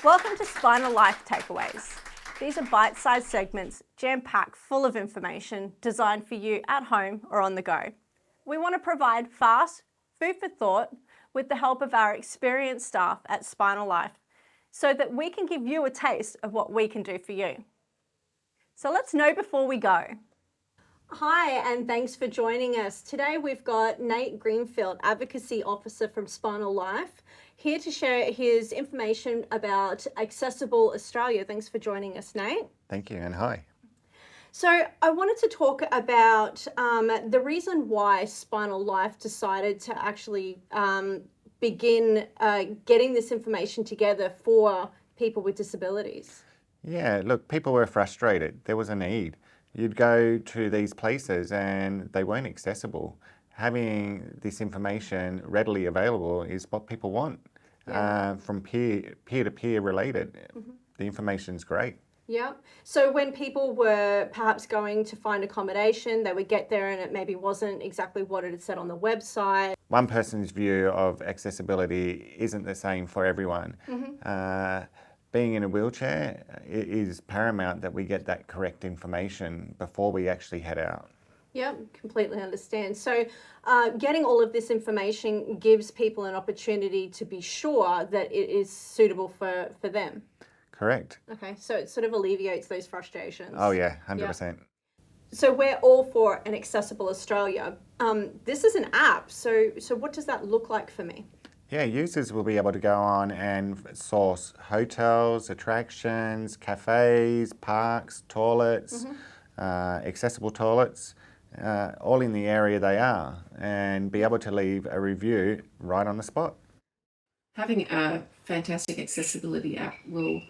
Welcome to Spinal Life Takeaways. These are bite-sized segments, jam-packed full of information designed for you at home or on the go. We want to provide fast, food for thought with the help of our experienced staff at Spinal Life so that we can give you a taste of what we can do for you. So let's know before we go. Hi, and thanks for joining us. Today we've got Nate Greenfield, Advocacy Officer from Spinal Life, here to share his information about Accessible Australia. Thanks for joining us, Nate. Thank you, and hi. So I wanted to talk about the reason why Spinal Life decided to actually begin getting this information together for people with disabilities. Yeah, look, people were frustrated. There was a need. You'd go to these places and they weren't accessible. Having this information readily available is what people want. From peer-to-peer related. Mm-hmm. The information's great. Yeah. So when people were perhaps going to find accommodation, they would get there and it maybe wasn't exactly what it had said on the website. One person's view of accessibility isn't the same for everyone. Mm-hmm. Being in a wheelchair, it is paramount that we get that correct information before we actually head out. Yeah, completely understand. So getting all of this information gives people an opportunity to be sure that it is suitable for them. Correct. Okay, so it sort of alleviates those frustrations. Oh yeah, 100%. Yeah. So we're all for an Accessible Australia. This is an app, so what does that look like for me? Yeah, users will be able to go on and source hotels, attractions, cafes, parks, toilets, accessible toilets, all in the area they are, and be able to leave a review right on the spot. Having a fantastic accessibility app will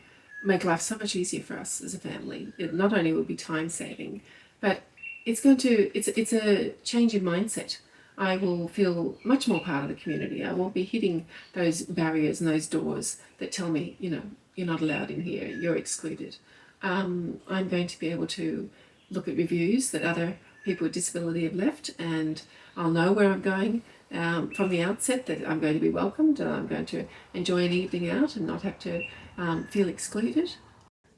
make life so much easier for us as a family. It not only will be time saving, but it's a change in mindset. I will feel much more part of the community. I won't be hitting those barriers and those doors that tell me, you're not allowed in here, you're excluded. I'm going to be able to look at reviews that other people with disability have left, and I'll know where I'm going from the outset, that I'm going to be welcomed, and I'm going to enjoy an evening out and not have to feel excluded.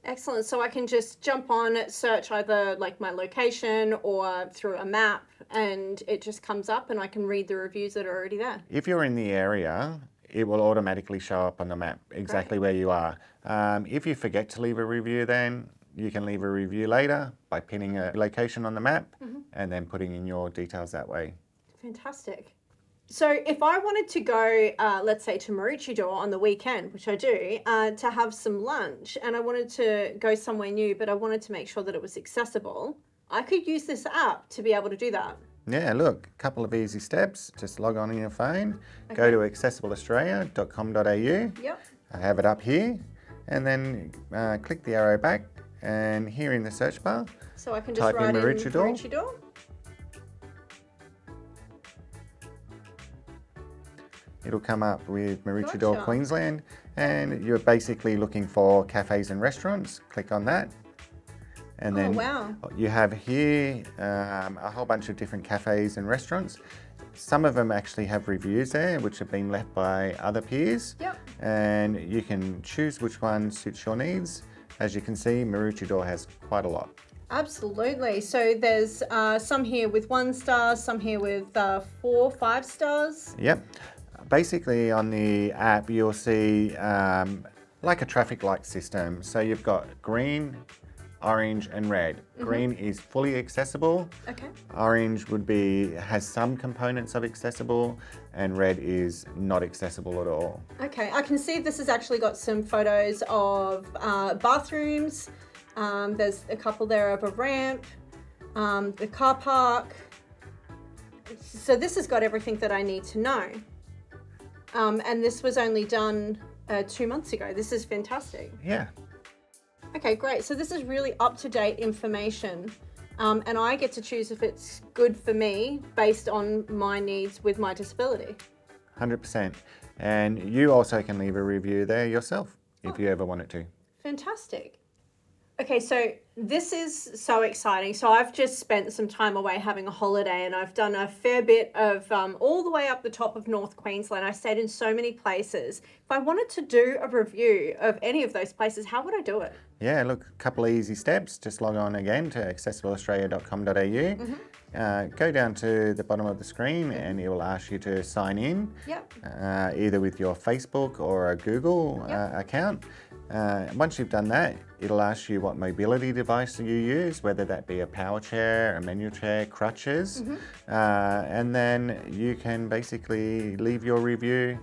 Excellent. So I can just jump on, search either like my location or through a map, and it just comes up and I can read the reviews that are already there. If you're in the area, it will automatically show up on the map exactly where you are. If you forget to leave a review, then you can leave a review later by pinning a location on the map and then putting in your details that way. Fantastic. So if I wanted to go, let's say to Maroochydore on the weekend, which I do, to have some lunch, and I wanted to go somewhere new, but I wanted to make sure that it was accessible, I could use this app to be able to do that. Yeah, look, a couple of easy steps. Just log on your phone, go to accessibleaustralia.com.au. Yep. I have it up here, and then click the arrow back, and here in the search bar, so I can just type write in Maroochydore. It'll come up with Maroochydore, Gotcha. Queensland, and you're basically looking for cafes and restaurants. Click on that. And then you have here a whole bunch of different cafes and restaurants. Some of them actually have reviews there, which have been left by other peers. Yep. And you can choose which one suits your needs. As you can see, Maroochydore has quite a lot. Absolutely. So there's some here with 1 star, some here with 4, 5 stars. Yep. Basically on the app, you'll see like a traffic light system. So you've got green, orange and red. Green is fully accessible. Okay. Orange has some components of accessible, and red is not accessible at all. Okay, I can see this has actually got some photos of bathrooms. There's a couple there of a ramp, the car park. So this has got everything that I need to know. And this was only done 2 months ago. This is fantastic. Yeah. Okay, great. So this is really up-to-date information, and I get to choose if it's good for me based on my needs with my disability. 100%. And you also can leave a review there yourself if you ever wanted to. Fantastic. Okay, so This is so exciting. So I've just spent some time away having a holiday, and I've done a fair bit of all the way up the top of North Queensland. I stayed in so many places. If I wanted to do a review of any of those places, how would I do it? Yeah, look, a couple of easy steps. Just log on again to accessibleaustralia.com.au. Go down to the bottom of the screen and it will ask you to sign in, Yep. either with your Facebook or a Google account. Once you've done that, it'll ask you what mobility device you use, whether that be a power chair, a manual chair, crutches, and then you can basically leave your review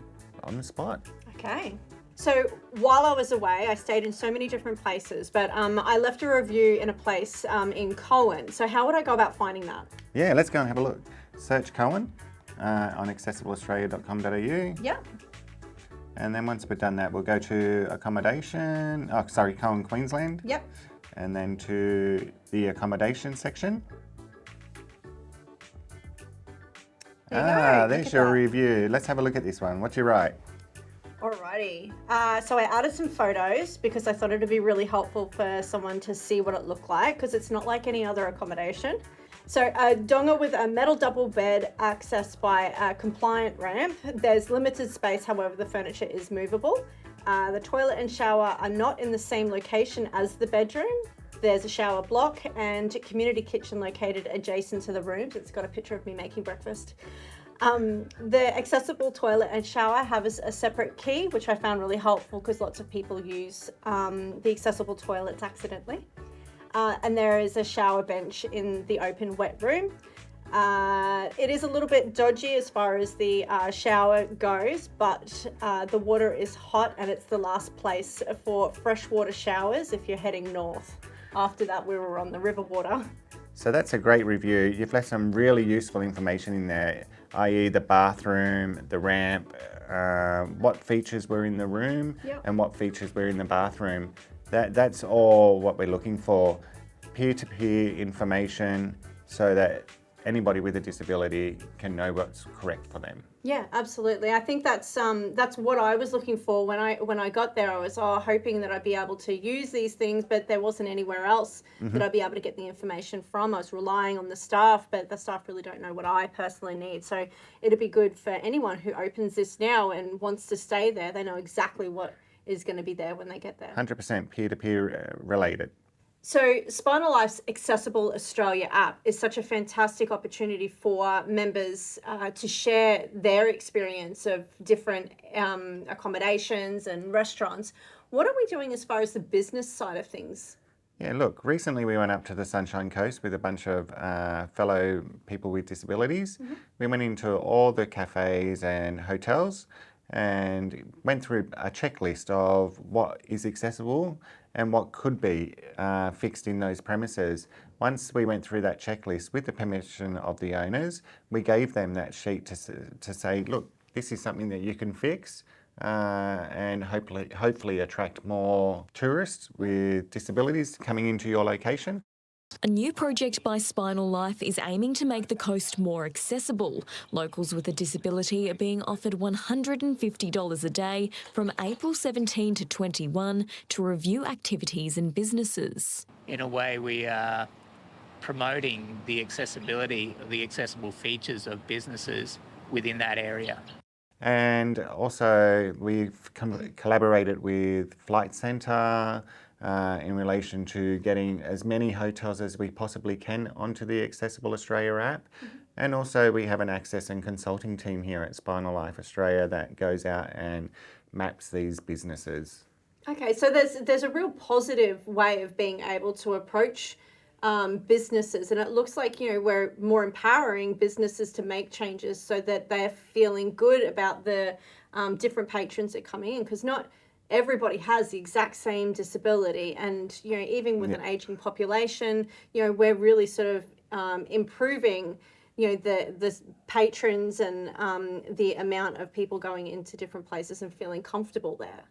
on the spot. Okay. So while I was away, I stayed in so many different places, but I left a review in a place in Cowan. So how would I go about finding that? Yeah, let's go and have a look. Search Cowan on accessibleaustralia.com.au. Yep. And then once we've done that, we'll go to accommodation, Cowan, Queensland. Yep. And then to the accommodation section. There you go. There's Look at your that. review. Let's have a look at this one. What you write? Alrighty. So I added some photos because I thought it'd be really helpful for someone to see what it looked like, because it's not like any other accommodation. So a donga with a metal double bed accessed by a compliant ramp. There's limited space, however, the furniture is movable. The toilet and shower are not in the same location as the bedroom. There's a shower block and community kitchen located adjacent to the rooms. It's got a picture of me making breakfast. The accessible toilet and shower have a separate key, which I found really helpful because lots of people use the accessible toilets accidentally. And there is a shower bench in the open wet room. It is a little bit dodgy as far as the shower goes, but the water is hot and it's the last place for freshwater showers if you're heading north. After that, we were on the river water. So that's a great review. You've left some really useful information in there, i.e. the bathroom, the ramp, what features were in the room, Yep. and what features were in the bathroom. That's all what we're looking for. Peer-to-peer information so that anybody with a disability can know what's correct for them. Yeah, absolutely. I think that's what I was looking for when I got there. I was hoping that I'd be able to use these things, but there wasn't anywhere else that I'd be able to get the information from. I was relying on the staff, but the staff really don't know what I personally need. So it'd be good for anyone who opens this now and wants to stay there. They know exactly what is going to be there when they get there. 100% peer-to-peer related. So Spinal Life's Accessible Australia app is such a fantastic opportunity for members to share their experience of different accommodations and restaurants. What are we doing as far as the business side of things? Yeah, look, recently we went up to the Sunshine Coast with a bunch of fellow people with disabilities. We went into all the cafes and hotels and went through a checklist of what is accessible and what could be fixed in those premises. Once we went through that checklist with the permission of the owners, we gave them that sheet to say, look, this is something that you can fix and hopefully attract more tourists with disabilities coming into your location. A new project by Spinal Life is aiming to make the coast more accessible. Locals with a disability are being offered $150 a day from April 17 to 21 to review activities and businesses. In a way, we are promoting the accessibility of the accessible features of businesses within that area. And also we've collaborated with Flight Centre in relation to getting as many hotels as we possibly can onto the Accessible Australia app. And also we have an access and consulting team here at Spinal Life Australia that goes out and maps these businesses. Okay, so there's a real positive way of being able to approach businesses, and it looks like, you know, we're more empowering businesses to make changes so that they're feeling good about the different patrons that are coming in, because not everybody has the exact same disability, and, you know, even with an aging population, you know, we're really sort of improving, you know, the patrons and the amount of people going into different places and feeling comfortable there.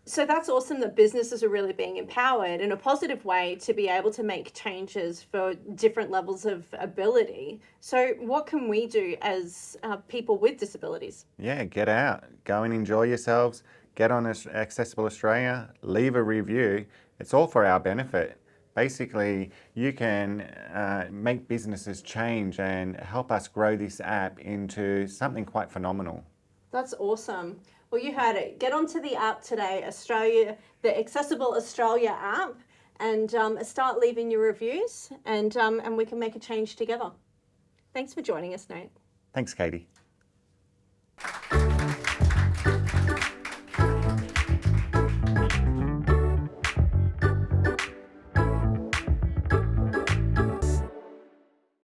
So that's awesome that businesses are really being empowered in a positive way to be able to make changes for different levels of ability. So what can we do as people with disabilities? Yeah, get out, go and enjoy yourselves, get on Accessible Australia, leave a review. It's all for our benefit. Basically, you can make businesses change and help us grow this app into something quite phenomenal. That's awesome. Well, you heard it. Get onto the app today, Australia, the Accessible Australia app, and start leaving your reviews, and we can make a change together. Thanks for joining us, Nate. Thanks, Katie.